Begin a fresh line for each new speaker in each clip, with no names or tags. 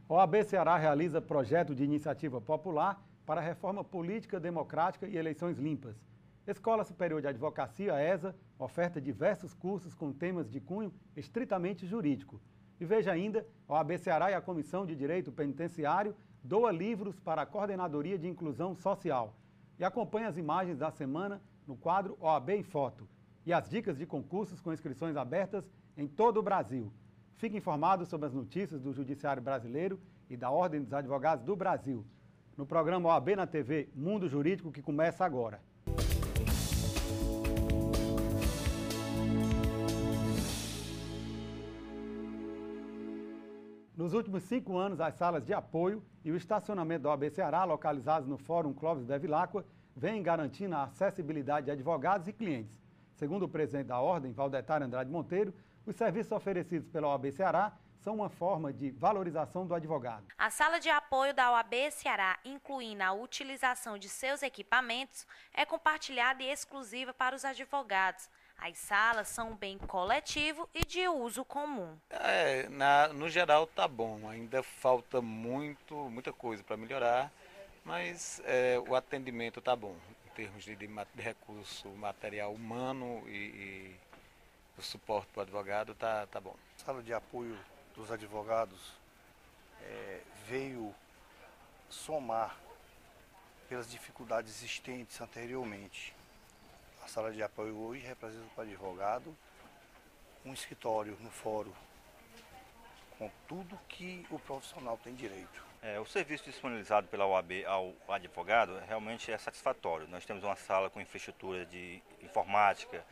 OAB Ceará realiza projeto de iniciativa popular para reforma política democrática e eleições limpas. Escola Superior de Advocacia, ESA, oferta diversos cursos com temas de cunho estritamente jurídico. E veja ainda, a OAB Ceará e a Comissão de Direito Penitenciário doa livros para a Coordenadoria de Inclusão Social. E acompanhe as imagens da semana no quadro OAB em Foto. E as dicas de concursos com inscrições abertas em todo o Brasil. Fique informado sobre as notícias do Judiciário Brasileiro e da Ordem dos Advogados do Brasil, no programa OAB na TV Mundo Jurídico, que começa agora. Nos últimos 5 anos, as salas de apoio e o estacionamento da OAB Ceará, localizados no Fórum Clóvis de Vilacqua, vêm garantindo a acessibilidade de advogados e clientes. Segundo o presidente da Ordem, Valdetário Andrade Monteiro, os serviços oferecidos pela OAB Ceará são uma forma de valorização do advogado.
A sala de apoio da OAB Ceará, incluindo a utilização de seus equipamentos, é compartilhada e exclusiva para os advogados. As salas são um bem coletivo e de uso comum.
No geral tá bom, ainda falta muita coisa para melhorar, mas o atendimento tá bom, em termos de recurso material humano e o suporte para o advogado tá bom.
A sala de apoio dos advogados veio somar pelas dificuldades existentes anteriormente. A sala de apoio hoje representa para o advogado um escritório no fórum, com tudo que o profissional tem direito.
O serviço disponibilizado pela OAB ao advogado realmente é satisfatório. Nós temos uma sala com infraestrutura de informática,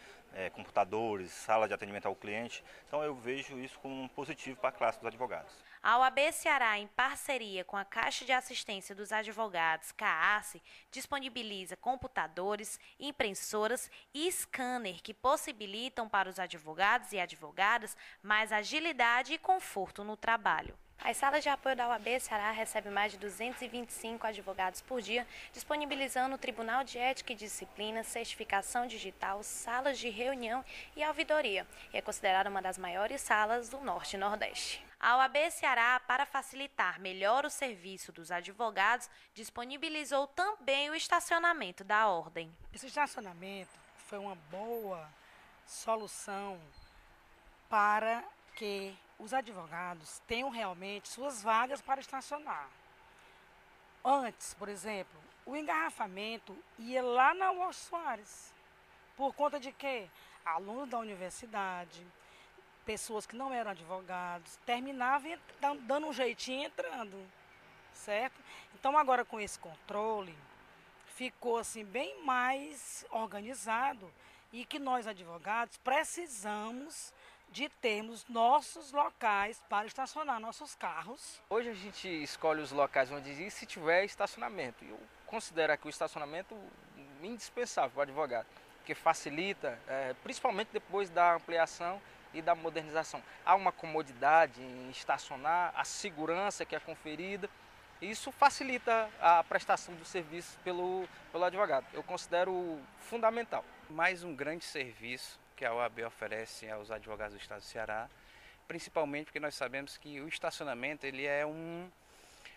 computadores, sala de atendimento ao cliente. Então eu vejo isso como um positivo para a classe dos advogados.
A OAB Ceará, em parceria com a Caixa de Assistência dos Advogados, CAASSE, disponibiliza computadores, impressoras e scanner que possibilitam para os advogados e advogadas mais agilidade e conforto no trabalho. As salas de apoio da OAB Ceará recebem mais de 225 advogados por dia, disponibilizando o Tribunal de Ética e Disciplina, certificação digital, salas de reunião e ouvidoria. E é considerada uma das maiores salas do Norte e Nordeste. A OAB Ceará, para facilitar melhor o serviço dos advogados, disponibilizou também o estacionamento da Ordem.
Esse estacionamento foi uma boa solução para que os advogados tenham realmente suas vagas para estacionar. Antes, por exemplo, o engarrafamento ia lá na Walsh Soares. Por conta de quê? Alunos da universidade, pessoas que não eram advogados, terminavam dando um jeitinho e entrando, certo? Então agora com esse controle, ficou assim bem mais organizado e que nós advogados precisamos de termos nossos locais para estacionar nossos carros.
Hoje a gente escolhe os locais onde ir se tiver estacionamento. Eu considero aqui o estacionamento indispensável para o advogado, porque facilita, principalmente depois da ampliação e da modernização. Há uma comodidade em estacionar, a segurança que é conferida, e isso facilita a prestação do serviço pelo advogado. Eu considero fundamental.
Mais um grande serviço que a OAB oferece aos advogados do Estado do Ceará, principalmente porque nós sabemos que o estacionamento ele é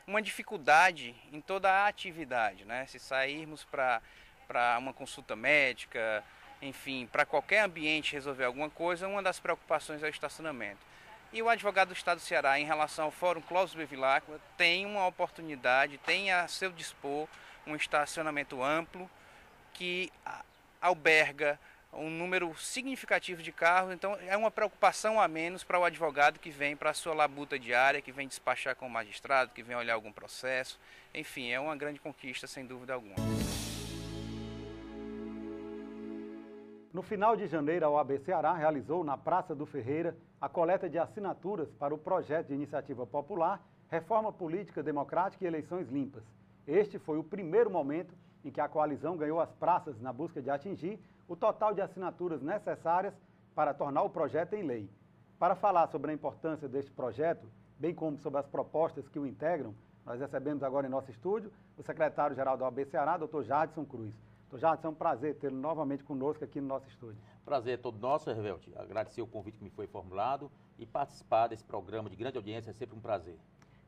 uma dificuldade em toda a atividade, né? Se sairmos para uma consulta médica, enfim, para qualquer ambiente resolver alguma coisa, uma das preocupações é o estacionamento. E o advogado do Estado do Ceará, em relação ao Fórum Clóvis de Vilacqua, tem uma oportunidade, tem a seu dispor um estacionamento amplo que alberga um número significativo de carros, então é uma preocupação a menos para o advogado que vem para a sua labuta diária, que vem despachar com o magistrado, que vem olhar algum processo. Enfim, é uma grande conquista, sem dúvida alguma.
No final de janeiro, a OAB Ceará realizou na Praça do Ferreira a coleta de assinaturas para o projeto de iniciativa popular Reforma Política Democrática e Eleições Limpas. Este foi o primeiro momento em que a coalizão ganhou as praças na busca de atingir o total de assinaturas necessárias para tornar o projeto em lei. Para falar sobre a importância deste projeto, bem como sobre as propostas que o integram, nós recebemos agora em nosso estúdio o secretário-geral da OAB Ceará, Dr. Jadson Cruz. Dr. Jadson, é um prazer tê-lo novamente conosco aqui no nosso estúdio.
Prazer é todo nosso, Hervelt. Agradecer o convite que me foi formulado e participar desse programa de grande audiência é sempre um prazer.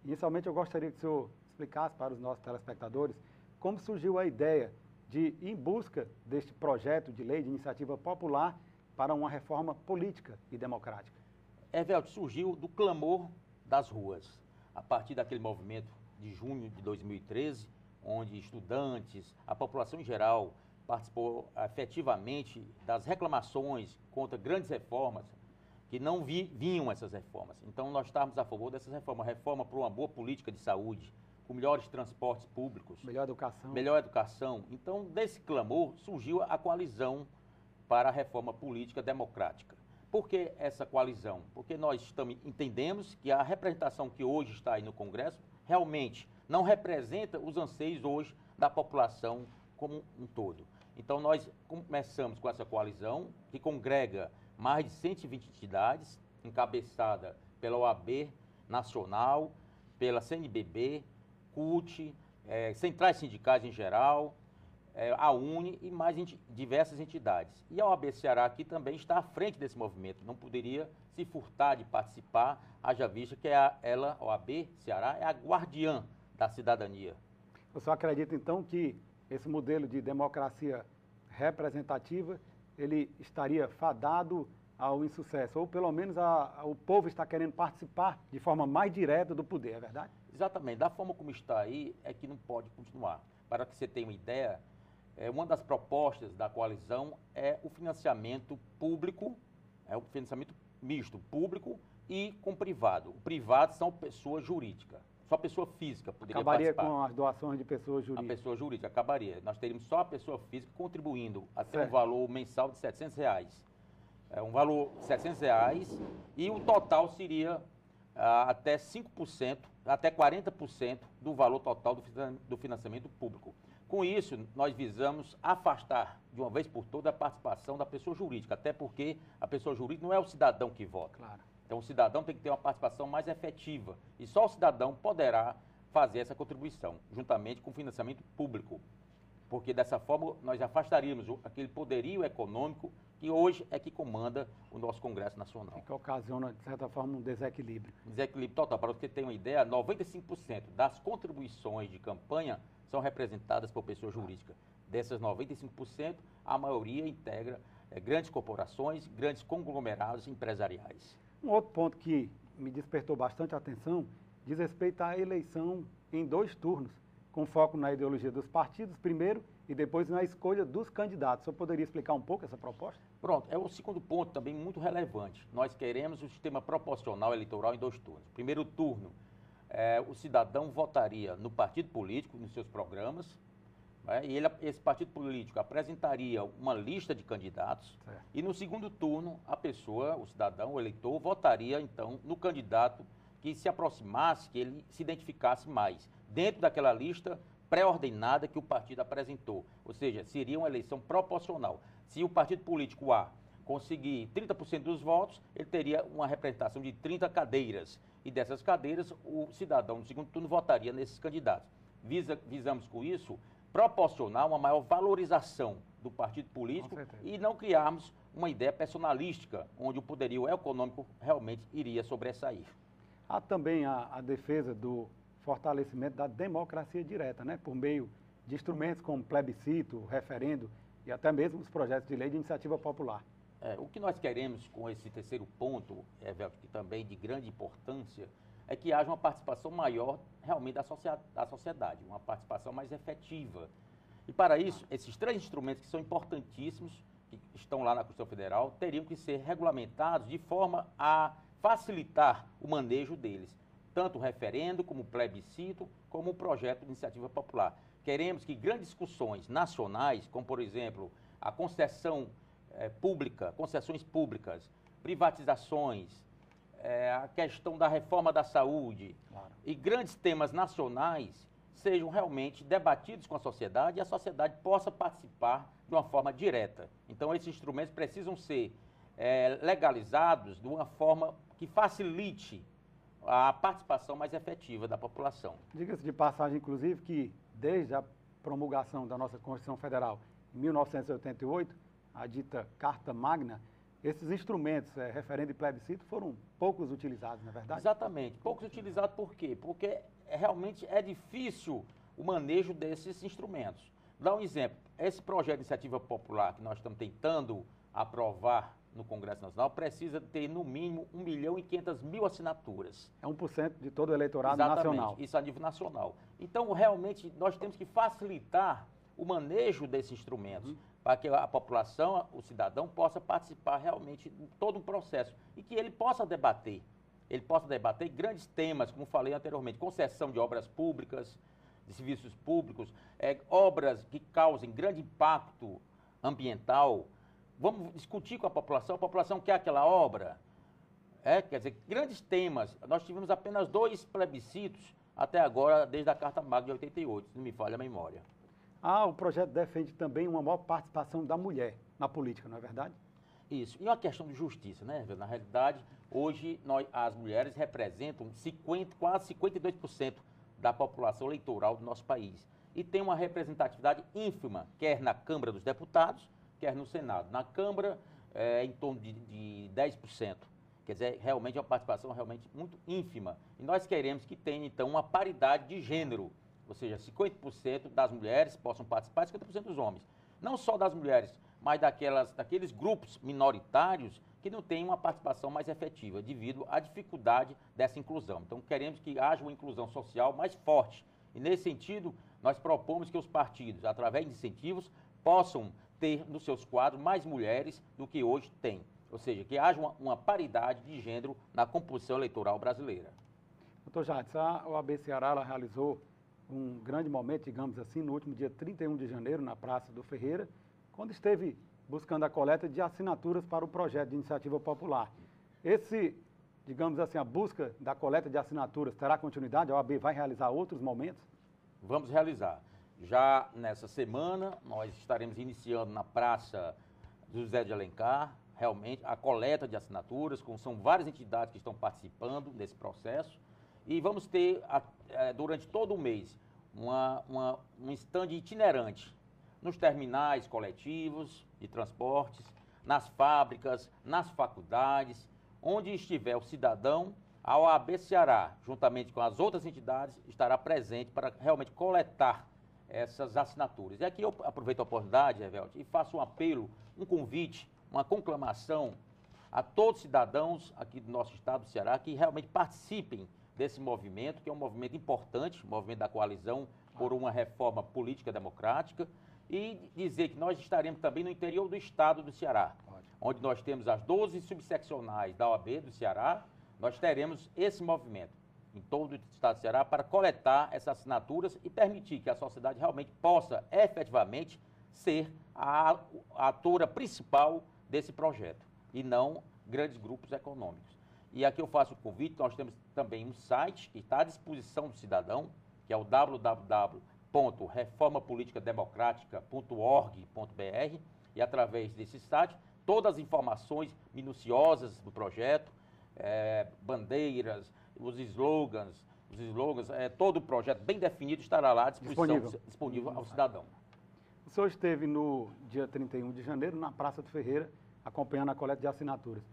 Inicialmente, eu gostaria que o senhor explicasse para os nossos telespectadores como surgiu a ideia de ir em busca deste projeto de lei de iniciativa popular para uma reforma política e democrática.
Evelto, surgiu do clamor das ruas, a partir daquele movimento de junho de 2013, onde estudantes, a população em geral, participou efetivamente das reclamações contra grandes reformas, que não vinham essas reformas. Então, nós estávamos a favor dessas reformas, reforma para uma boa política de saúde, com melhores transportes públicos.
Melhor educação.
Melhor educação. Então, desse clamor, surgiu a coalizão para a reforma política democrática. Por que essa coalizão? Porque nós entendemos que a representação que hoje está aí no Congresso realmente não representa os anseios hoje da população como um todo. Então, nós começamos com essa coalizão, que congrega mais de 120 entidades, encabeçada pela OAB Nacional, pela CNBB, CUT, centrais sindicais em geral, a UNE e mais diversas entidades. E a OAB Ceará aqui também está à frente desse movimento, não poderia se furtar de participar, haja vista que a OAB Ceará é a guardiã da cidadania.
Eu só acredito, então, que esse modelo de democracia representativa, ele estaria fadado ao insucesso, ou pelo menos o povo está querendo participar de forma mais direta do poder, é verdade?
Exatamente, da forma como está aí, é que não pode continuar. Para que você tenha uma ideia, uma das propostas da coalizão é o financiamento público, o financiamento misto, público e com privado. O privado são pessoa jurídica, só pessoa física poderia
acabaria
participar.
Com as doações de pessoas jurídicas.
A pessoa jurídica acabaria. Nós teríamos só a pessoa física contribuindo até um valor mensal de R$700. Um valor de R$700 e o total seria até 5%, até 40% do valor total do financiamento público. Com isso, nós visamos afastar de uma vez por todas a participação da pessoa jurídica, até porque a pessoa jurídica não é o cidadão que vota.
Claro.
Então, o cidadão tem que ter uma participação mais efetiva e só o cidadão poderá fazer essa contribuição, juntamente com o financiamento público, porque dessa forma nós afastaríamos aquele poderio econômico que hoje é que comanda o nosso Congresso Nacional.
Que ocasiona, de certa forma, um desequilíbrio.
Desequilíbrio total. Para você ter uma ideia, 95% das contribuições de campanha são representadas por pessoa jurídica. Dessas 95%, a maioria integra grandes corporações, grandes conglomerados empresariais.
Um outro ponto que me despertou bastante atenção diz respeito à eleição em 2 turnos, com foco na ideologia dos partidos primeiro e depois na escolha dos candidatos. O senhor poderia explicar um pouco essa proposta?
Pronto, é o segundo ponto também muito relevante. Nós queremos o sistema proporcional eleitoral em 2 turnos. Primeiro turno, o cidadão votaria no partido político, nos seus programas, e esse partido político apresentaria uma lista de candidatos, certo. E no segundo turno, a pessoa, o cidadão, o eleitor, votaria então no candidato que se aproximasse, que ele se identificasse mais, dentro daquela lista pré-ordenada que o partido apresentou. Ou seja, seria uma eleição proporcional. Se o partido político A conseguir 30% dos votos, ele teria uma representação de 30 cadeiras. E dessas cadeiras, o cidadão no segundo turno votaria nesses candidatos. Visamos com isso proporcionar uma maior valorização do partido político e não criarmos uma ideia personalística, onde o poderio econômico realmente iria sobressair.
Há também a defesa do fortalecimento da democracia direta, né? Por meio de instrumentos como plebiscito, referendo e até mesmo os projetos de lei de iniciativa popular.
O que nós queremos com esse terceiro ponto, Evelto, que também de grande importância, é que haja uma participação maior realmente da sociedade, uma participação mais efetiva. E para isso, esses 3 instrumentos que são importantíssimos, que estão lá na Constituição Federal, teriam que ser regulamentados de forma a facilitar o manejo deles, tanto o referendo, como o plebiscito, como o projeto de iniciativa popular. Queremos que grandes discussões nacionais, como por exemplo a concessão pública, concessões públicas, privatizações, a questão da reforma da saúde, claro, e grandes temas nacionais sejam realmente debatidos com a sociedade e a sociedade possa participar de uma forma direta. Então, esses instrumentos precisam ser legalizados de uma forma que facilite a participação mais efetiva da população.
Diga-se de passagem, inclusive, que desde a promulgação da nossa Constituição Federal em 1988, a dita Carta Magna, esses instrumentos, referendo e plebiscito, foram poucos utilizados, não é verdade?
Exatamente. Poucos utilizados por quê? Porque realmente é difícil o manejo desses instrumentos. Dá um exemplo. Esse projeto de iniciativa popular que nós estamos tentando aprovar no Congresso Nacional precisa ter, no mínimo, 1.500.000 assinaturas.
É 1% de todo o eleitorado
Exatamente,
nacional.
Isso a nível nacional. Então, realmente, nós temos que facilitar o manejo desses instrumentos, para que a população, o cidadão, possa participar realmente de todo o processo e que ele possa debater. Ele possa debater grandes temas, como falei anteriormente, concessão de obras públicas, de serviços públicos, obras que causem grande impacto ambiental. Vamos discutir com a população quer aquela obra. Quer dizer, grandes temas. Nós tivemos apenas 2 plebiscitos até agora, desde a Carta Magna de 88, se não me falha a memória.
O projeto defende também uma maior participação da mulher na política, não é verdade?
Isso. E uma questão de justiça, né? Na realidade, hoje as mulheres representam quase 52% da população eleitoral do nosso país. E tem uma representatividade ínfima, quer na Câmara dos Deputados, quer no Senado. Na Câmara, em torno de 10%. Quer dizer, realmente é uma participação realmente muito ínfima. E nós queremos que tenha, então, uma paridade de gênero. Ou seja, 50% das mulheres possam participar e 50% dos homens. Não só das mulheres, mas daqueles grupos minoritários que não têm uma participação mais efetiva, devido à dificuldade dessa inclusão. Então, queremos que haja uma inclusão social mais forte. E, nesse sentido, nós propomos que os partidos, através de incentivos, possam ter nos seus quadros mais mulheres do que hoje tem. Ou seja, que haja uma paridade de gênero na composição eleitoral brasileira.
Doutor Jades, a OAB Ceará ela realizou um grande momento, digamos assim, no último dia 31 de janeiro, na Praça do Ferreira, quando esteve buscando a coleta de assinaturas para o projeto de iniciativa popular. Digamos assim, a busca da coleta de assinaturas terá continuidade? A OAB vai realizar outros momentos?
Vamos realizar. Já nessa semana, nós estaremos iniciando na Praça José de Alencar, realmente, a coleta de assinaturas, são várias entidades que estão participando desse processo, e vamos ter, durante todo o mês, um stand itinerante nos terminais coletivos de transportes, nas fábricas, nas faculdades, onde estiver o cidadão, a OAB Ceará, juntamente com as outras entidades, estará presente para realmente coletar essas assinaturas. E aqui eu aproveito a oportunidade, Revelte, e faço um apelo, um convite, uma conclamação a todos os cidadãos aqui do nosso estado do Ceará que realmente participem desse movimento, que é um movimento importante, o movimento da coalizão por uma reforma política democrática, e dizer que nós estaremos também no interior do estado do Ceará, onde nós temos as 12 subseccionais da OAB do Ceará, nós teremos esse movimento em todo o estado do Ceará para coletar essas assinaturas e permitir que a sociedade realmente possa efetivamente ser a atora principal desse projeto e não grandes grupos econômicos. E aqui eu faço o convite, nós temos também um site que está à disposição do cidadão, que é o www.reformapoliticademocratica.org.br, e através desse site, todas as informações minuciosas do projeto, bandeiras, os slogans, todo o projeto bem definido estará lá à disponível ao cidadão.
O senhor esteve no dia 31 de janeiro na Praça do Ferreira, acompanhando a coleta de assinaturas.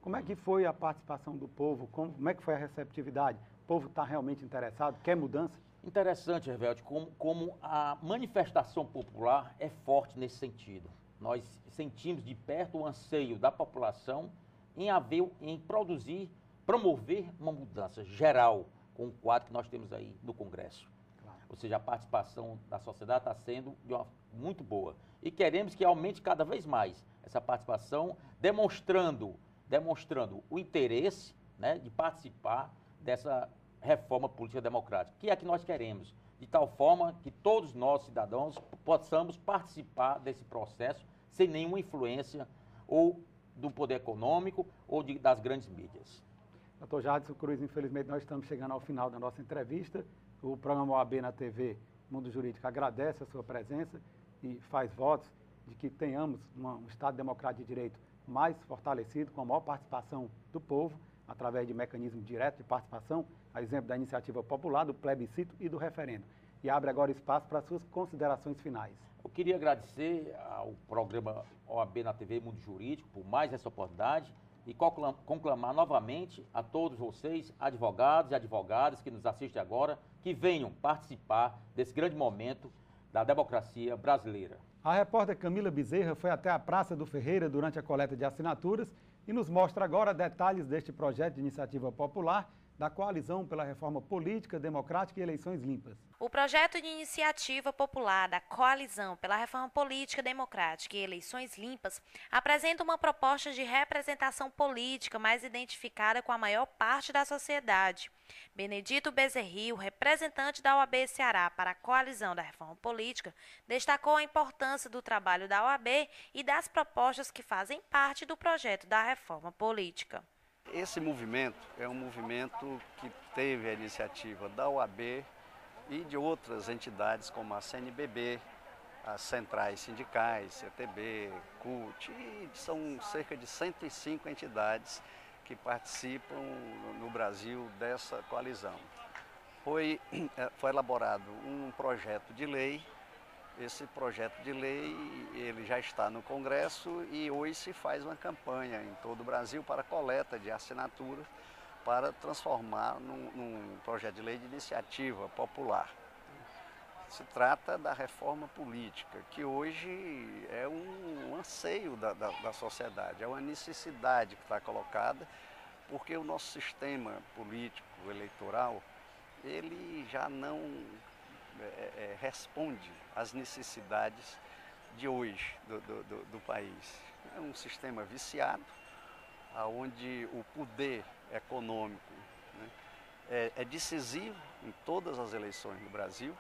Como é que foi a participação do povo? Como é que foi a receptividade? O povo está realmente interessado? Quer mudança?
Interessante, Revelte, como a manifestação popular é forte nesse sentido. Nós sentimos de perto o anseio da população em promover uma mudança geral com o quadro que nós temos aí no Congresso. Claro. Ou seja, a participação da sociedade está sendo muito boa. E queremos que aumente cada vez mais essa participação, demonstrando o interesse, né, de participar dessa reforma política democrática, que é a que nós queremos, de tal forma que todos nós, cidadãos, possamos participar desse processo sem nenhuma influência ou do poder econômico ou das grandes mídias.
Doutor Jadson Cruz, infelizmente nós estamos chegando ao final da nossa entrevista. O programa OAB na TV Mundo Jurídico agradece a sua presença e faz votos de que tenhamos um Estado democrático de direito mais fortalecido, com a maior participação do povo, através de mecanismos diretos de participação, a exemplo da iniciativa popular, do plebiscito e do referendo. E abre agora espaço para as suas considerações finais.
Eu queria agradecer ao programa OAB na TV Mundo Jurídico por mais essa oportunidade e conclamar novamente a todos vocês, advogados e advogadas que nos assistem agora, que venham participar desse grande momento da democracia brasileira.
A repórter Camila Bezerra foi até a Praça do Ferreira durante a coleta de assinaturas e nos mostra agora detalhes deste projeto de iniciativa popular da Coalizão pela Reforma Política, Democrática e Eleições Limpas.
O projeto de iniciativa popular da Coalizão pela Reforma Política, Democrática e Eleições Limpas apresenta uma proposta de representação política mais identificada com a maior parte da sociedade. Benedito Bezerril, representante da OAB Ceará para a Coalizão da Reforma Política, destacou a importância do trabalho da OAB e das propostas que fazem parte do projeto da reforma política.
Esse movimento é um movimento que teve a iniciativa da OAB e de outras entidades como a CNBB, as centrais sindicais, CTB, CUT, e são cerca de 105 entidades que participam no Brasil dessa coalizão. Foi elaborado um projeto de lei. Esse projeto de lei ele já está no Congresso e hoje se faz uma campanha em todo o Brasil para coleta de assinaturas para transformar num projeto de lei de iniciativa popular. Se trata da reforma política, que hoje é um anseio da sociedade, é uma necessidade que está colocada, porque o nosso sistema político eleitoral ele já não responde às necessidades de hoje do país. É um sistema viciado, onde o poder econômico, né, é decisivo em todas as eleições no Brasil.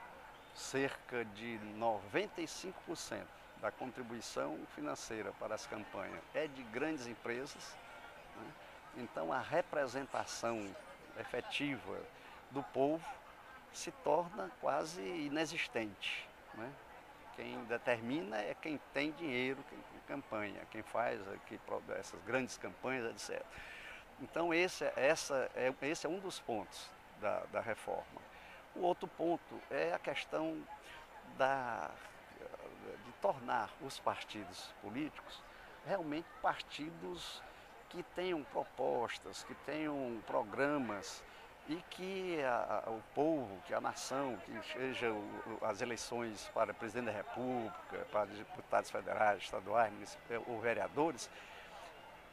Cerca de 95% da contribuição financeira para as campanhas é de grandes empresas, né? Então a representação efetiva do povo se torna quase inexistente, né? Quem determina é quem tem dinheiro, quem campanha, quem faz essas grandes campanhas, etc. Então esse é um dos pontos da reforma. O outro ponto é a questão de tornar os partidos políticos realmente partidos que tenham propostas, que tenham programas e que o povo, que a nação, que seja as eleições para presidente da República, para deputados federais, estaduais ou vereadores,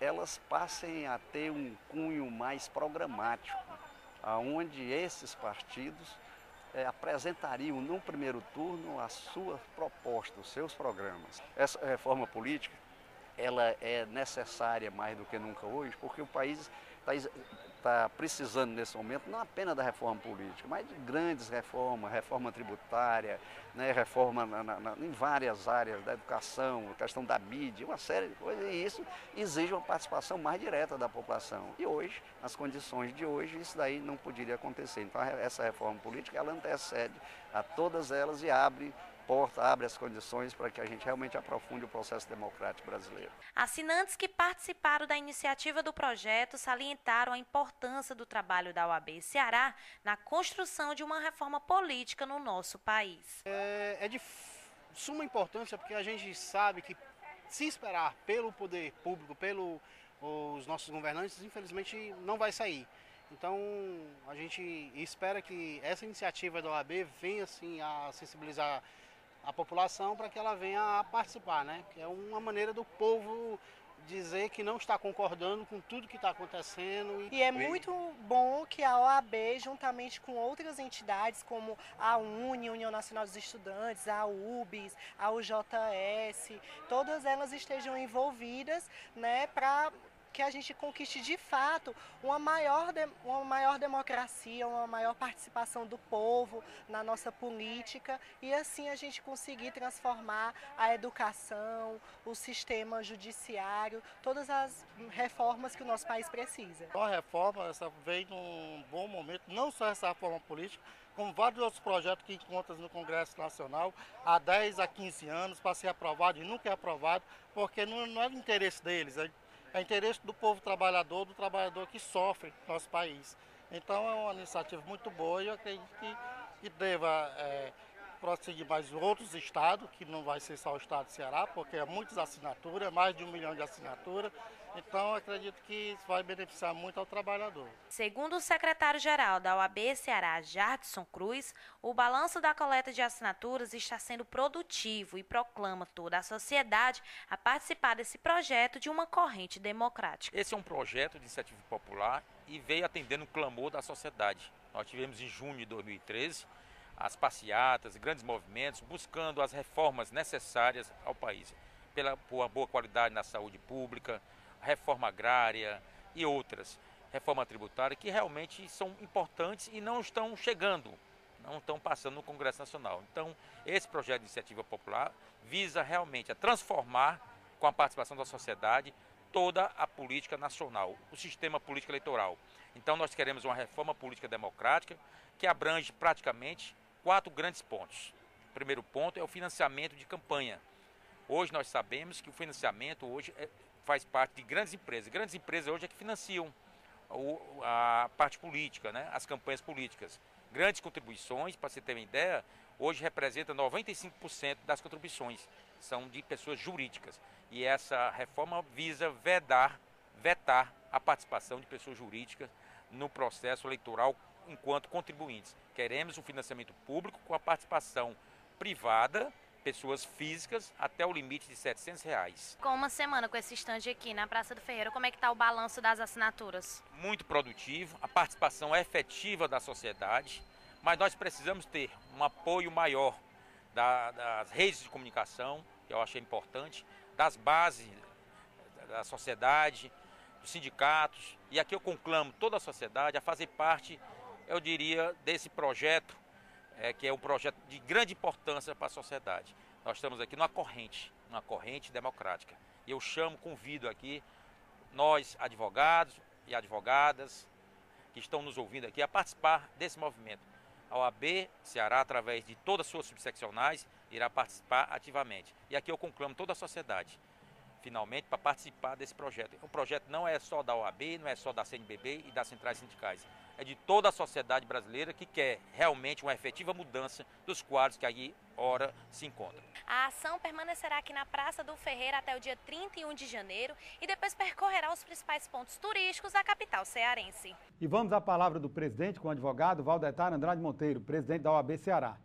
elas passem a ter um cunho mais programático, onde esses partidos apresentariam no primeiro turno a sua proposta, os seus programas. Essa reforma política ela é necessária mais do que nunca hoje, porque o país está precisando nesse momento não apenas da reforma política, mas de grandes reformas, reforma tributária, né, reforma em várias áreas da educação, a questão da mídia, uma série de coisas, e isso exige uma participação mais direta da população. E hoje, nas condições de hoje, isso daí não poderia acontecer. Então essa reforma política ela antecede a todas elas e abre as condições para que a gente realmente aprofunde o processo democrático brasileiro.
Assinantes que participaram da iniciativa do projeto salientaram a importância do trabalho da OAB Ceará na construção de uma reforma política no nosso país.
É de suma importância porque a gente sabe que se esperar pelo poder público, pelos nossos governantes, infelizmente não vai sair. Então a gente espera que essa iniciativa da OAB venha assim a sensibilizar a população para que ela venha a participar, né? Que é uma maneira do povo dizer que não está concordando com tudo que está acontecendo.
E é muito bom que a OAB, juntamente com outras entidades como a União Nacional dos Estudantes, a UBS, a UJS, todas elas estejam envolvidas, né, para que a gente conquiste de fato uma maior democracia, uma maior participação do povo na nossa política e assim a gente conseguir transformar a educação, o sistema judiciário, todas as reformas que o nosso país precisa.
A reforma veio num bom momento, não só essa reforma política, como vários outros projetos que encontram no Congresso Nacional há 10 a 15 anos para ser aprovado e nunca é aprovado, porque não é do interesse deles, é interesse do povo trabalhador, do trabalhador que sofre no nosso país. Então é uma iniciativa muito boa e eu acredito que deva prosseguir mais outros estados, que não vai ser só o estado do Ceará, porque é muitas assinaturas, mais de 1 milhão de assinaturas. Então, acredito que isso vai beneficiar muito ao trabalhador.
Segundo o secretário-geral da OAB Ceará, Jardson Cruz, o balanço da coleta de assinaturas está sendo produtivo e proclama toda a sociedade a participar desse projeto de uma corrente democrática.
Esse é um projeto de iniciativa popular e veio atendendo o clamor da sociedade. Nós tivemos em junho de 2013 as passeatas, grandes movimentos, buscando as reformas necessárias ao país, por uma boa qualidade na saúde pública, reforma agrária e outras, reforma tributária, que realmente são importantes e não estão chegando, não estão passando no Congresso Nacional. Então, esse projeto de iniciativa popular visa realmente a transformar, com a participação da sociedade, toda a política nacional, o sistema político eleitoral. Então, nós queremos uma reforma política democrática que abrange praticamente 4 grandes pontos. O primeiro ponto é o financiamento de campanha. Hoje nós sabemos que o financiamento hoje faz parte de grandes empresas. Grandes empresas hoje é que financiam a parte política, né? As campanhas políticas. Grandes contribuições, para você ter uma ideia, hoje representa 95% das contribuições. São de pessoas jurídicas. E essa reforma visa vetar a participação de pessoas jurídicas no processo eleitoral enquanto contribuintes. Queremos um financiamento público com a participação privada, pessoas físicas, até o limite de R$700.
Com uma semana com esse estande aqui na Praça do Ferreira, como é que está o balanço das assinaturas?
Muito produtivo, a participação efetiva da sociedade, mas nós precisamos ter um apoio maior das redes de comunicação, que eu achei importante, das bases da sociedade, dos sindicatos, e aqui eu conclamo toda a sociedade a fazer parte, eu diria, desse projeto, que é um projeto de grande importância para a sociedade. Nós estamos aqui numa corrente democrática. E eu convido aqui, nós, advogados e advogadas, que estão nos ouvindo aqui, a participar desse movimento. A OAB Ceará, através de todas as suas subseccionais, irá participar ativamente. E aqui eu conclamo toda a sociedade, finalmente, para participar desse projeto. O projeto não é só da OAB, não é só da CNBB e das centrais sindicais. É de toda a sociedade brasileira que quer realmente uma efetiva mudança dos quadros que aí, ora, se encontram.
A ação permanecerá aqui na Praça do Ferreira até o dia 31 de janeiro e depois percorrerá os principais pontos turísticos da capital cearense.
E vamos à palavra do presidente com o advogado Valdetar Andrade Monteiro, presidente da OAB Ceará.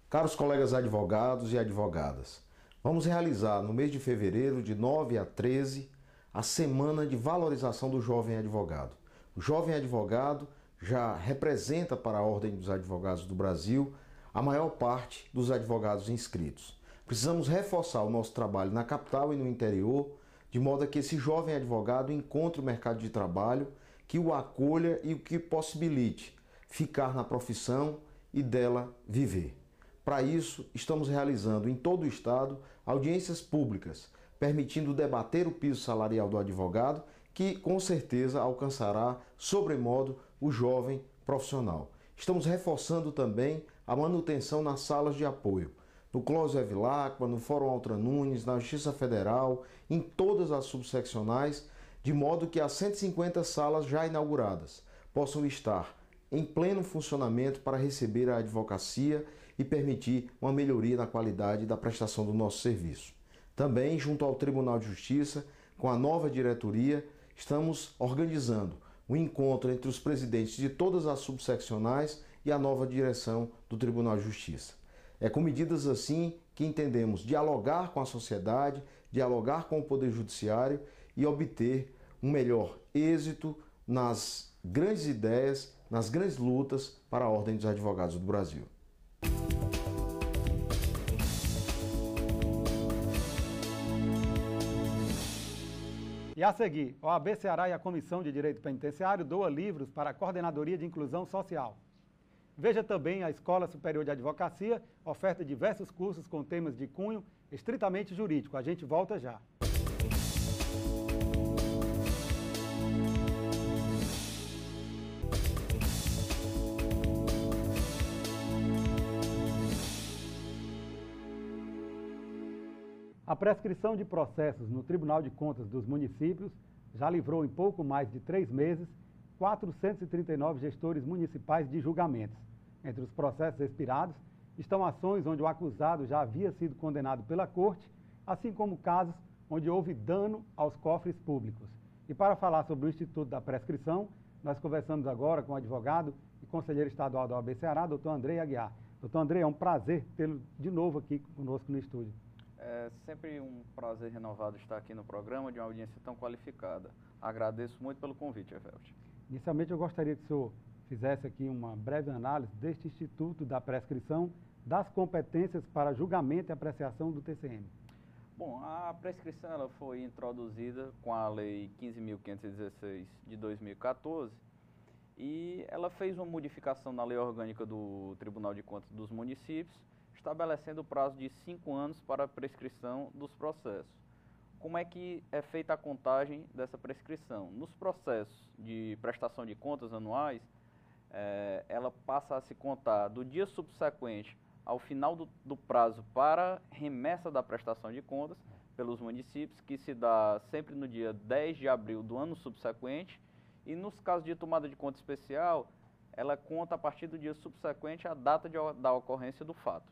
Caros colegas advogados e advogadas, vamos realizar no mês de fevereiro, de 9 a 13, a Semana de Valorização do Jovem Advogado. O jovem advogado já representa para a Ordem dos Advogados do Brasil a maior parte dos advogados inscritos. Precisamos reforçar o nosso trabalho na capital e no interior, de modo a que esse jovem advogado encontre o mercado de trabalho que o acolha e o que possibilite ficar na profissão e dela viver. Para isso, estamos realizando em todo o estado audiências públicas, permitindo debater o piso salarial do advogado, que com certeza alcançará sobremodo o jovem profissional. Estamos reforçando também a manutenção nas salas de apoio, no Clóvis Evilacqua, no Fórum Altra Nunes, na Justiça Federal, em todas as subseccionais, de modo que as 150 salas já inauguradas possam estar em pleno funcionamento para receber a advocacia e permitir uma melhoria na qualidade da prestação do nosso serviço. Também, junto ao Tribunal de Justiça, com a nova diretoria, estamos organizando um encontro entre os presidentes de todas as subseccionais e a nova direção do Tribunal de Justiça. É com medidas assim que entendemos dialogar com a sociedade, dialogar com o Poder Judiciário e obter um melhor êxito nas grandes ideias, nas grandes lutas para a Ordem dos Advogados do Brasil.
E a seguir, a OAB Ceará e a Comissão de Direito Penitenciário doa livros para a Coordenadoria de Inclusão Social. Veja também a Escola Superior de Advocacia, oferta diversos cursos com temas de cunho estritamente jurídico. A gente volta já. A prescrição de processos no Tribunal de Contas dos Municípios já livrou em pouco mais de 3 meses 439 gestores municipais de julgamentos. Entre os processos expirados estão ações onde o acusado já havia sido condenado pela corte, assim como casos onde houve dano aos cofres públicos. E para falar sobre o Instituto da Prescrição, nós conversamos agora com o advogado e conselheiro estadual da OAB Ceará, doutor Andrei Aguiar. Doutor Andrei, é um prazer tê-lo de novo aqui conosco no estúdio.
É sempre um prazer renovado estar aqui no programa de uma audiência tão qualificada. Agradeço muito pelo convite, Evelt.
Inicialmente, eu gostaria que o senhor fizesse aqui uma breve análise deste Instituto da Prescrição, das competências para julgamento e apreciação do TCM.
Bom, a prescrição ela foi introduzida com a Lei 15.516 de 2014 e ela fez uma modificação na Lei Orgânica do Tribunal de Contas dos Municípios, estabelecendo o prazo de 5 anos para a prescrição dos processos. Como é que é feita a contagem dessa prescrição? Nos processos de prestação de contas anuais, ela passa a se contar do dia subsequente ao final do prazo para remessa da prestação de contas pelos municípios, que se dá sempre no dia 10 de abril do ano subsequente, e nos casos de tomada de conta especial, ela conta a partir do dia subsequente à data da ocorrência do fato.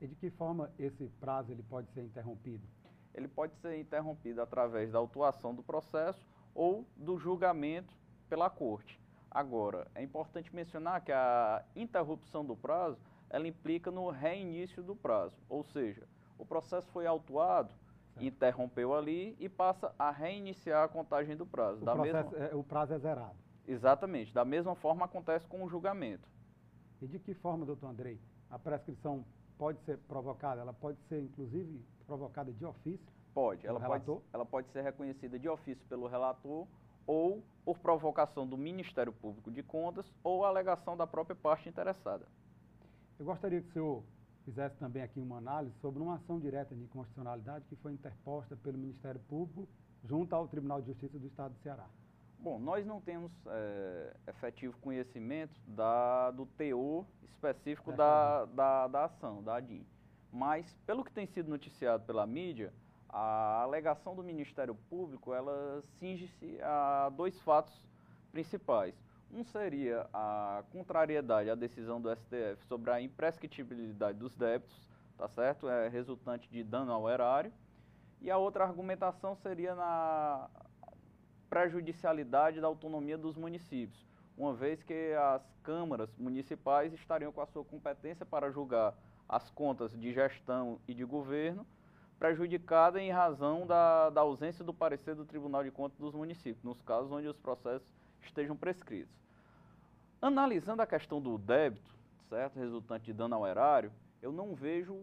E de que forma esse prazo ele pode ser interrompido?
Ele pode ser interrompido através da autuação do processo ou do julgamento pela corte. Agora, é importante mencionar que a interrupção do prazo, ela implica no reinício do prazo, ou seja, o processo foi autuado, interrompeu ali e passa a reiniciar a contagem do prazo.
O prazo é zerado.
Exatamente, da mesma forma acontece com o julgamento.
E de que forma, doutor Andrei, a prescrição pode ser provocada? Ela pode ser, inclusive, provocada de ofício?
Pode. Ela pode ser reconhecida de ofício pelo relator ou por provocação do Ministério Público de Contas ou alegação da própria parte interessada.
Eu gostaria que o senhor fizesse também aqui uma análise sobre uma ação direta de inconstitucionalidade que foi interposta pelo Ministério Público junto ao Tribunal de Justiça do Estado do Ceará.
Bom, nós não temos efetivo conhecimento do teor específico da ação, da ADIM. Mas, pelo que tem sido noticiado pela mídia, a alegação do Ministério Público, ela cinge-se a 2 fatos principais. Um seria a contrariedade à decisão do STF sobre a imprescritibilidade dos débitos, tá certo? Resultante de dano ao erário. E a outra argumentação seria na prejudicialidade da autonomia dos municípios, uma vez que as câmaras municipais estariam com a sua competência para julgar as contas de gestão e de governo, prejudicada em razão da ausência do parecer do Tribunal de Contas dos municípios, nos casos onde os processos estejam prescritos. Analisando a questão do débito, certo, resultante de dano ao erário, eu não vejo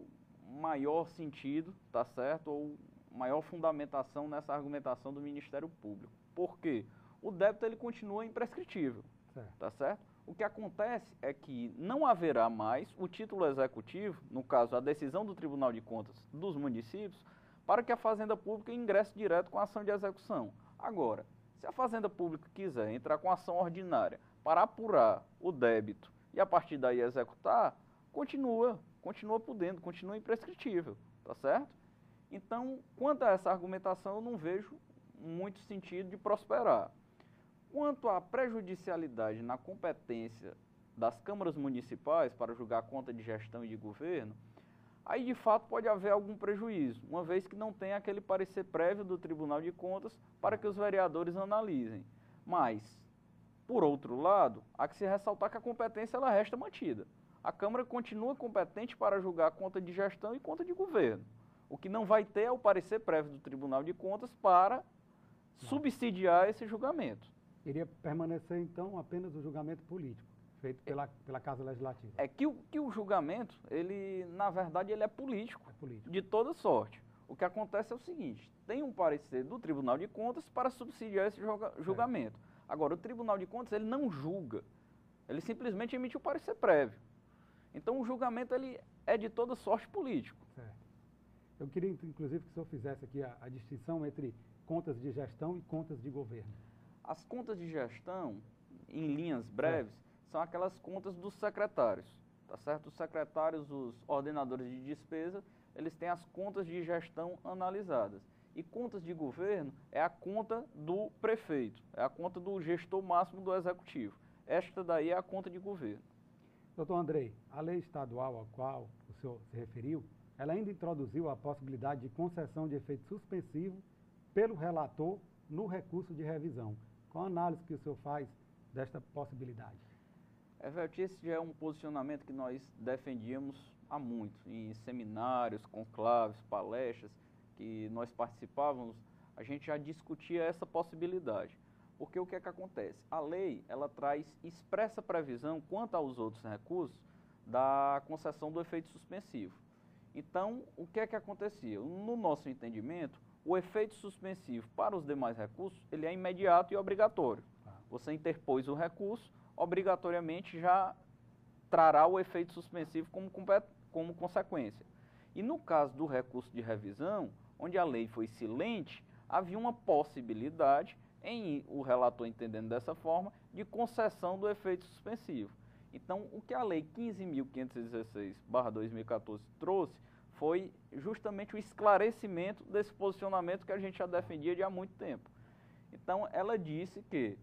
maior sentido, tá certo, ou maior fundamentação nessa argumentação do Ministério Público. Por quê? O débito ele continua imprescritível, tá certo? O que acontece é que não haverá mais o título executivo, no caso a decisão do Tribunal de Contas dos municípios, para que a Fazenda Pública ingresse direto com a ação de execução. Agora, se a Fazenda Pública quiser entrar com ação ordinária para apurar o débito e a partir daí executar, continua podendo, continua imprescritível, tá certo? Então, quanto a essa argumentação, eu não vejo muito sentido de prosperar. Quanto à prejudicialidade na competência das câmaras municipais para julgar a conta de gestão e de governo, aí de fato pode haver algum prejuízo, uma vez que não tem aquele parecer prévio do Tribunal de Contas para que os vereadores analisem. Mas, por outro lado, há que se ressaltar que a competência ela resta mantida. A Câmara continua competente para julgar a conta de gestão e conta de governo. O que não vai ter é o parecer prévio do Tribunal de Contas para subsidiar esse julgamento.
Iria permanecer, então, apenas o julgamento político, feito pela Casa Legislativa.
É que o julgamento, ele, na verdade, ele é político, de toda sorte. O que acontece é o seguinte, tem um parecer do Tribunal de Contas para subsidiar esse julgamento. Agora, o Tribunal de Contas, ele não julga, ele simplesmente emite o parecer prévio. Então, o julgamento, ele é de toda sorte político.
Certo. Eu queria, inclusive, que o senhor fizesse aqui a distinção entre contas de gestão e contas de governo.
As contas de gestão, em linhas breves, são aquelas contas dos secretários, tá certo? Os secretários, os ordenadores de despesa, eles têm as contas de gestão analisadas. E contas de governo é a conta do prefeito, é a conta do gestor máximo do executivo. Esta daí é a conta de governo.
Doutor Andrei, a lei estadual a qual o senhor se referiu, ela ainda introduziu a possibilidade de concessão de efeito suspensivo pelo relator no recurso de revisão. Qual a análise que o senhor faz desta possibilidade?
Everton, esse já é um posicionamento que nós defendíamos há muito, em seminários, conclaves, palestras que nós participávamos, a gente já discutia essa possibilidade. Porque o que é que acontece? A lei, ela traz expressa previsão quanto aos outros recursos da concessão do efeito suspensivo. Então, o que é que acontecia? No nosso entendimento, o efeito suspensivo para os demais recursos, ele é imediato e obrigatório. Você interpôs o recurso, obrigatoriamente já trará o efeito suspensivo como consequência. E no caso do recurso de revisão, onde a lei foi silente, havia uma possibilidade, em o relator entendendo dessa forma, de concessão do efeito suspensivo. Então, o que a lei 15.516/2014 trouxe foi justamente o esclarecimento desse posicionamento que a gente já defendia de há muito tempo. Então, ela disse que,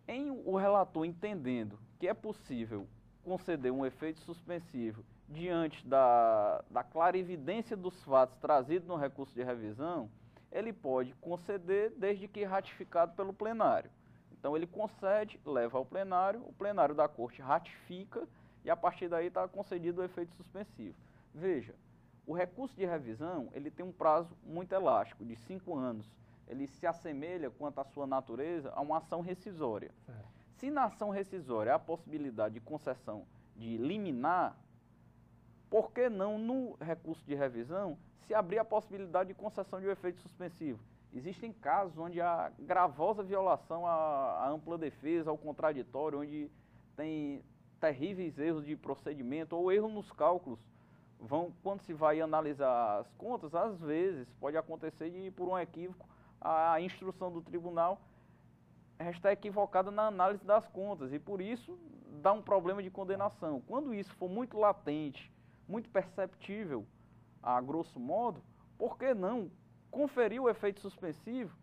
em o relator entendendo que é possível conceder um efeito suspensivo diante da clarividência dos fatos trazidos no recurso de revisão, ele pode conceder desde que ratificado pelo plenário. Então ele concede, leva ao plenário, o plenário da corte ratifica e a partir daí está concedido o efeito suspensivo. Veja, o recurso de revisão ele tem um prazo muito elástico, de 5 anos. Ele se assemelha, quanto à sua natureza, a uma ação rescisória. Se na ação rescisória há a possibilidade de concessão de liminar, por que não no recurso de revisão se abrir a possibilidade de concessão de um efeito suspensivo? Existem casos onde há gravosa violação à ampla defesa, ao contraditório, onde tem terríveis erros de procedimento ou erro nos cálculos. Quando se vai analisar as contas, às vezes pode acontecer de, por um equívoco, a instrução do tribunal está equivocada na análise das contas e por isso dá um problema de condenação. Quando isso for muito latente, muito perceptível, a grosso modo, por que não conferir o efeito suspensivo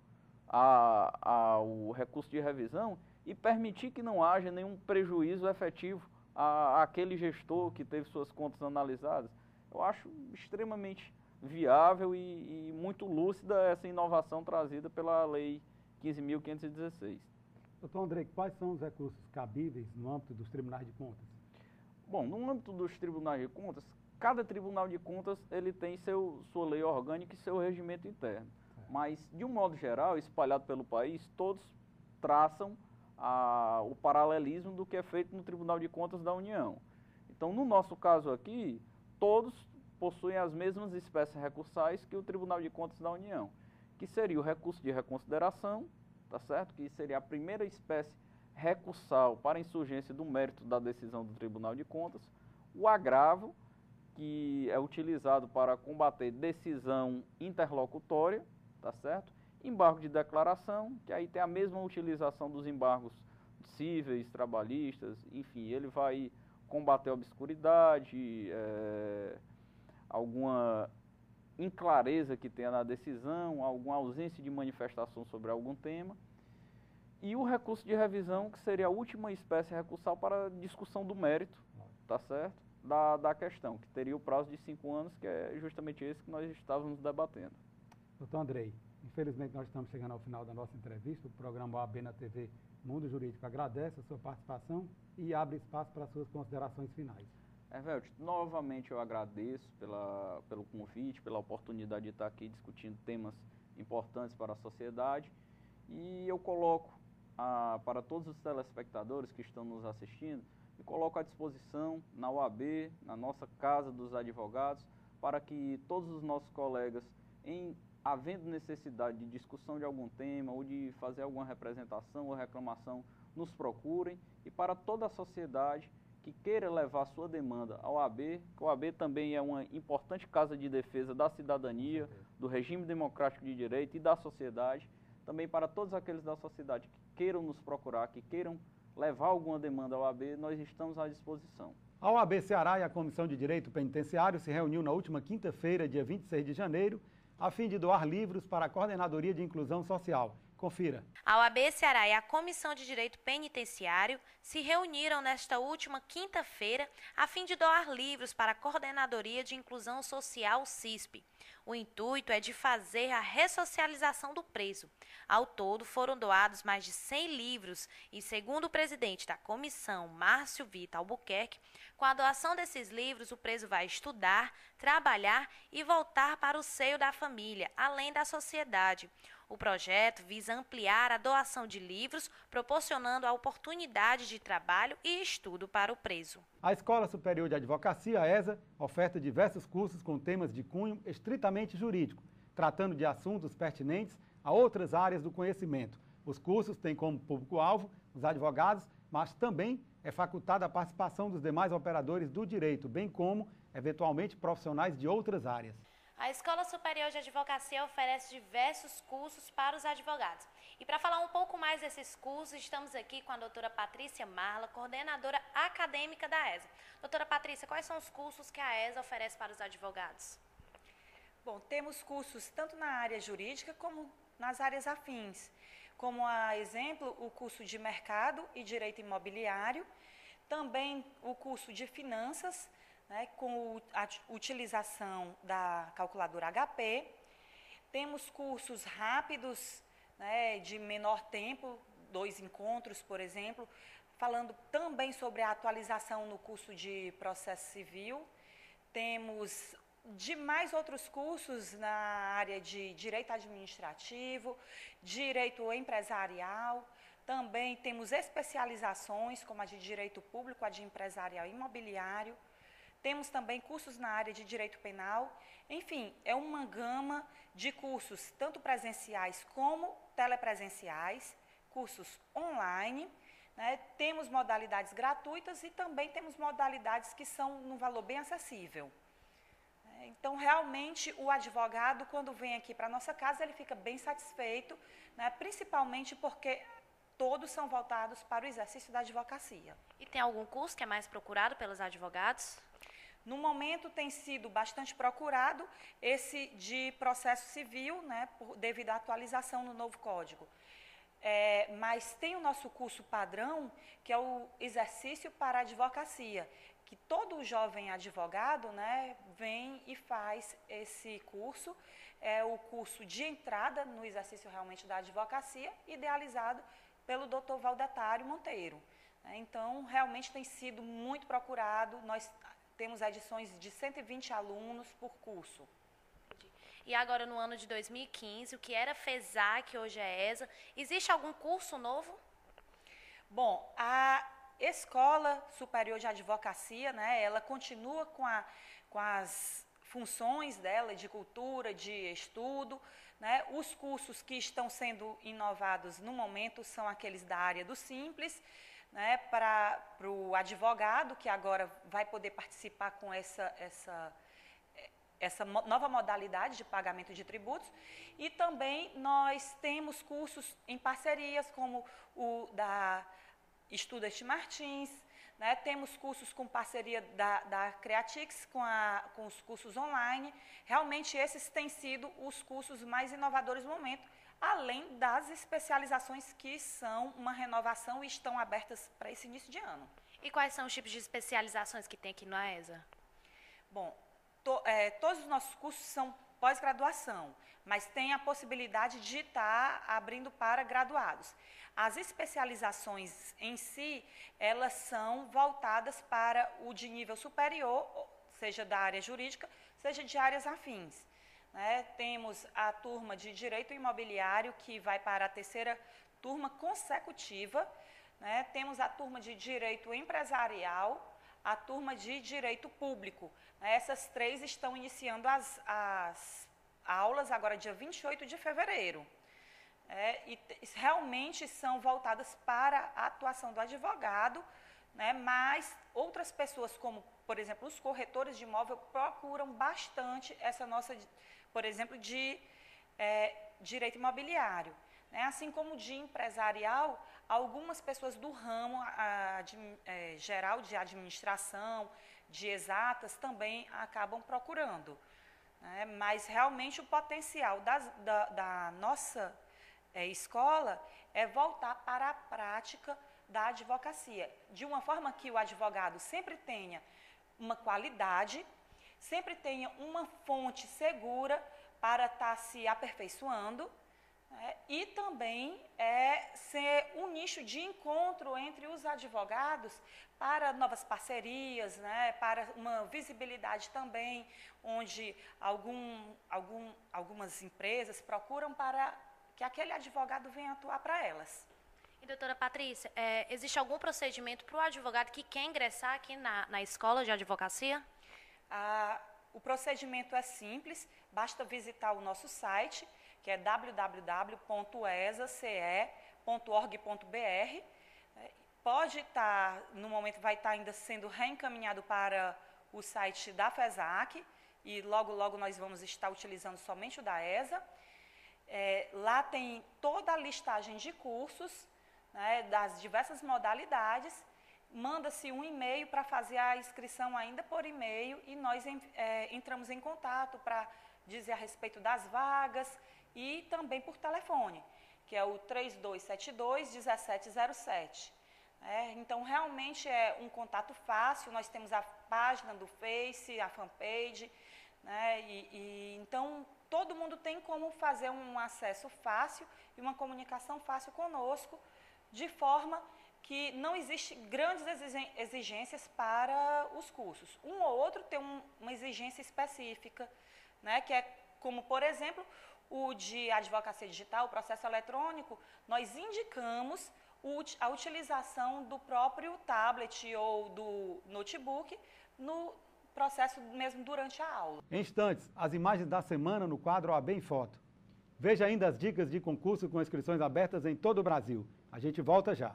ao recurso de revisão e permitir que não haja nenhum prejuízo efetivo àquele gestor que teve suas contas analisadas? Eu acho extremamente viável e muito lúcida essa inovação trazida pela Lei 15.516.
Doutor Andrei, quais são os recursos cabíveis no âmbito dos tribunais de contas?
Bom, no âmbito dos tribunais de contas, cada tribunal de contas ele tem sua lei orgânica e seu regimento interno. Mas, de um modo geral, espalhado pelo país, todos traçam o paralelismo do que é feito no Tribunal de Contas da União. Então, no nosso caso aqui, todos possuem as mesmas espécies recursais que o Tribunal de Contas da União, que seria o recurso de reconsideração, tá certo? Que seria a primeira espécie recursal para a insurgência do mérito da decisão do Tribunal de Contas, o agravo, que é utilizado para combater decisão interlocutória, tá certo? Embargo de declaração, que aí tem a mesma utilização dos embargos cíveis, trabalhistas, enfim, ele vai combater a obscuridade, alguma inclareza que tenha na decisão, alguma ausência de manifestação sobre algum tema. E o recurso de revisão, que seria a última espécie recursal para discussão do mérito, tá certo? Da questão, que teria o prazo de 5 anos, que é justamente esse que nós estávamos debatendo.
Doutor Andrei, infelizmente nós estamos chegando ao final da nossa entrevista. O programa OAB na TV Mundo Jurídico agradece a sua participação e abre espaço para as suas considerações finais.
Everton, novamente eu agradeço pelo convite, pela oportunidade de estar aqui discutindo temas importantes para a sociedade e eu coloco para todos os telespectadores que estão nos assistindo, me coloco à disposição na OAB, na nossa Casa dos Advogados, para que todos os nossos colegas, havendo necessidade de discussão de algum tema ou de fazer alguma representação ou reclamação, nos procurem e para toda a sociedade que queira levar sua demanda ao OAB, que o OAB também é uma importante casa de defesa da cidadania, do regime democrático de direito e da sociedade, também para todos aqueles da sociedade que queiram nos procurar, que queiram levar alguma demanda ao OAB, nós estamos à disposição.
A OAB Ceará e a Comissão de Direito Penitenciário se reuniu na última quinta-feira, dia 26 de janeiro, a fim de doar livros para a Coordenadoria de Inclusão Social. Confira.
A OAB Ceará e a Comissão de Direito Penitenciário se reuniram nesta última quinta-feira a fim de doar livros para a Coordenadoria de Inclusão Social CISP. O intuito é de fazer a ressocialização do preso. Ao todo, foram doados mais de 100 livros e, segundo o presidente da comissão, Márcio Vitor Albuquerque, com a doação desses livros, o preso vai estudar, trabalhar e voltar para o seio da família, além da sociedade. O projeto visa ampliar a doação de livros, proporcionando a oportunidade de trabalho e estudo para o preso.
A Escola Superior de Advocacia, a ESA, oferta diversos cursos com temas de cunho estritamente jurídico, tratando de assuntos pertinentes a outras áreas do conhecimento. Os cursos têm como público-alvo os advogados, mas também é facultada a participação dos demais operadores do direito, bem como, eventualmente, profissionais de outras áreas.
A Escola Superior de Advocacia oferece diversos cursos para os advogados. E para falar um pouco mais desses cursos, estamos aqui com a doutora Patrícia Marla, coordenadora acadêmica da ESA. Doutora Patrícia, quais são os cursos que a ESA oferece para os advogados?
Bom, temos cursos tanto na área jurídica como nas áreas afins, como a exemplo o curso de Mercado e Direito Imobiliário, também o curso de Finanças, com a utilização da calculadora HP. Temos cursos rápidos, de menor tempo, 2 encontros, por exemplo, falando também sobre a atualização no curso de processo civil. Temos demais outros cursos na área de direito administrativo, direito empresarial. Também temos especializações, como a de direito público, a de empresarial e imobiliário. Temos também cursos na área de direito penal. Enfim, é uma gama de cursos, tanto presenciais como telepresenciais, cursos online. Temos modalidades gratuitas e também temos modalidades que são num valor bem acessível. Então, realmente, o advogado, quando vem aqui para a nossa casa, ele fica bem satisfeito, principalmente porque todos são voltados para o exercício da advocacia.
E tem algum curso que é mais procurado pelos advogados?
No momento tem sido bastante procurado esse de processo civil, devido à atualização no novo código. Mas tem o nosso curso padrão, que é o exercício para a advocacia, que todo jovem advogado vem e faz esse curso. É o curso de entrada no exercício realmente da advocacia, idealizado pelo Dr. Valdetário Monteiro. Então, realmente tem sido muito procurado. Nós temos edições de 120 alunos por curso.
E agora, no ano de 2015, o que era FESAC, hoje é ESA, existe algum curso novo?
Bom, a Escola Superior de Advocacia, ela continua com as funções dela de cultura, de estudo. Os cursos que estão sendo inovados no momento são aqueles da área do Simples, para o advogado, que agora vai poder participar com essa nova modalidade de pagamento de tributos. E também nós temos cursos em parcerias, como o da Student Martins, temos cursos com parceria da Creatix, com os cursos online. Realmente esses têm sido os cursos mais inovadores do momento, além das especializações que são uma renovação e estão abertas para esse início de ano.
E quais são os tipos de especializações que tem aqui na ESA?
Bom, todos os nossos cursos são pós-graduação, mas tem a possibilidade de estar abrindo para graduados. As especializações em si, elas são voltadas para o de nível superior, seja da área jurídica, seja de áreas afins. Temos a turma de Direito Imobiliário, que vai para a 3ª turma consecutiva. Temos a turma de Direito Empresarial, a turma de Direito Público. Essas 3 estão iniciando as aulas agora, dia 28 de fevereiro. E realmente são voltadas para a atuação do advogado, mas outras pessoas, como, por exemplo, os corretores de imóvel, procuram bastante essa nossa, por exemplo, de direito imobiliário. Assim como de empresarial, algumas pessoas do ramo geral de administração, de exatas, também acabam procurando. né? Mas realmente o potencial da nossa escola é voltar para a prática da advocacia, de uma forma que o advogado sempre tenha uma qualidade, sempre tenha uma fonte segura para estar se aperfeiçoando, né? E também ser um nicho de encontro entre os advogados para novas parcerias, né? Para uma visibilidade também, onde algumas empresas procuram para que aquele advogado venha atuar para elas.
E, doutora Patrícia, existe algum procedimento para o advogado que quer ingressar aqui na escola de advocacia?
O procedimento é simples, basta visitar o nosso site, que é www.esace.org.br. Pode estar, no momento vai estar ainda sendo reencaminhado para o site da FESAC, e logo, logo nós vamos estar utilizando somente o da ESA. Lá tem toda a listagem de cursos, né, das diversas modalidades. Manda-se um e-mail para fazer a inscrição ainda por e-mail e nós entramos em contato para dizer a respeito das vagas e também por telefone, que é o 3272-1707. Então, realmente é um contato fácil, nós temos a página do Face, a fanpage, né, então todo mundo tem como fazer um acesso fácil e uma comunicação fácil conosco, de forma que não existe grandes exigências para os cursos. Um ou outro tem uma exigência específica, né, que é como, por exemplo, o de advocacia digital, o processo eletrônico, nós indicamos a utilização do próprio tablet ou do notebook no processo mesmo durante a aula.
Em instantes, as imagens da semana no quadro OAB em Foto. Veja ainda as dicas de concurso com inscrições abertas em todo o Brasil. A gente volta já.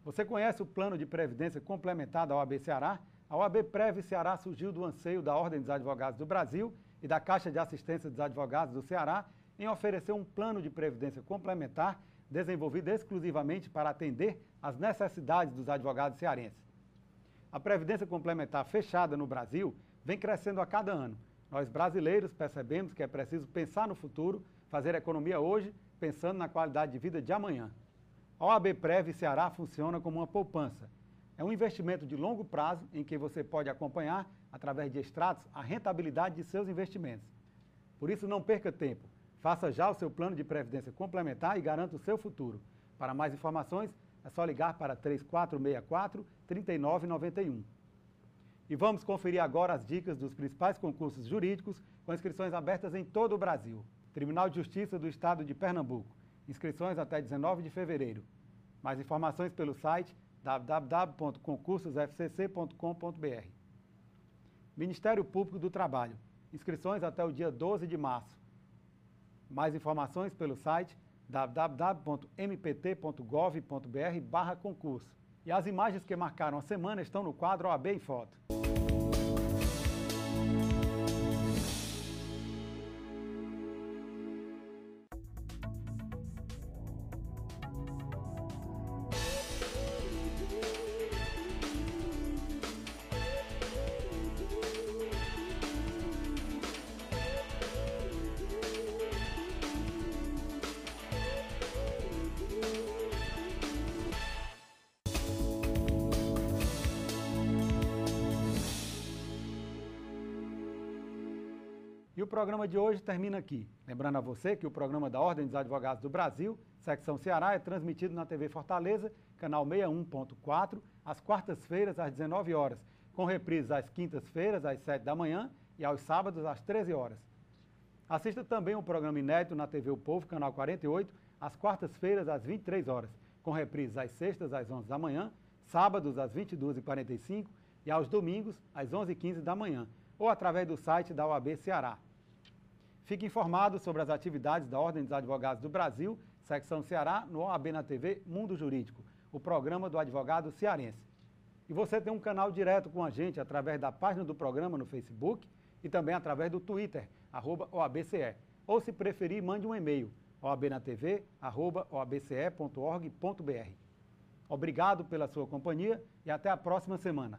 Você conhece o Plano de Previdência Complementar da OAB Ceará? A OAB Prev Ceará surgiu do anseio da Ordem dos Advogados do Brasil e da Caixa de Assistência dos Advogados do Ceará em oferecer um plano de previdência complementar desenvolvido exclusivamente para atender às necessidades dos advogados cearenses. A previdência complementar fechada no Brasil vem crescendo a cada ano. Nós brasileiros percebemos que é preciso pensar no futuro, fazer economia hoje, pensando na qualidade de vida de amanhã. A OAB Prev Ceará funciona como uma poupança. É um investimento de longo prazo em que você pode acompanhar, através de extratos, a rentabilidade de seus investimentos. Por isso, não perca tempo. Faça já o seu plano de previdência complementar e garanta o seu futuro. Para mais informações, é só ligar para 3464-3991. E vamos conferir agora as dicas dos principais concursos jurídicos com inscrições abertas em todo o Brasil. Tribunal de Justiça do Estado de Pernambuco. Inscrições até 19 de fevereiro. Mais informações pelo site www.concursosfcc.com.br. Ministério Público do Trabalho. Inscrições até o dia 12 de março. Mais informações pelo site www.mpt.gov.br/concurso. E as imagens que marcaram a semana estão no quadro OAB em Foto. E o programa de hoje termina aqui. Lembrando a você que o programa da Ordem dos Advogados do Brasil, Secção Ceará, é transmitido na TV Fortaleza, canal 61.4, às quartas-feiras, às 19 horas, com reprises às quintas-feiras, às 7 da manhã e aos sábados, às 13 horas. Assista também um programa inédito na TV O Povo, canal 48, às quartas-feiras, às 23 horas, com reprises às sextas, às 11 da manhã, sábados, às 22h45 e aos domingos, às 11h15 da manhã, ou através do site da OAB Ceará. Fique informado sobre as atividades da Ordem dos Advogados do Brasil, Secção Ceará, no OAB na TV Mundo Jurídico, o programa do advogado cearense. E você tem um canal direto com a gente através da página do programa no Facebook e também através do Twitter, @OABCE. Ou, se preferir, mande um e-mail, oabnatv@oabce.org.br. Obrigado pela sua companhia e até a próxima semana.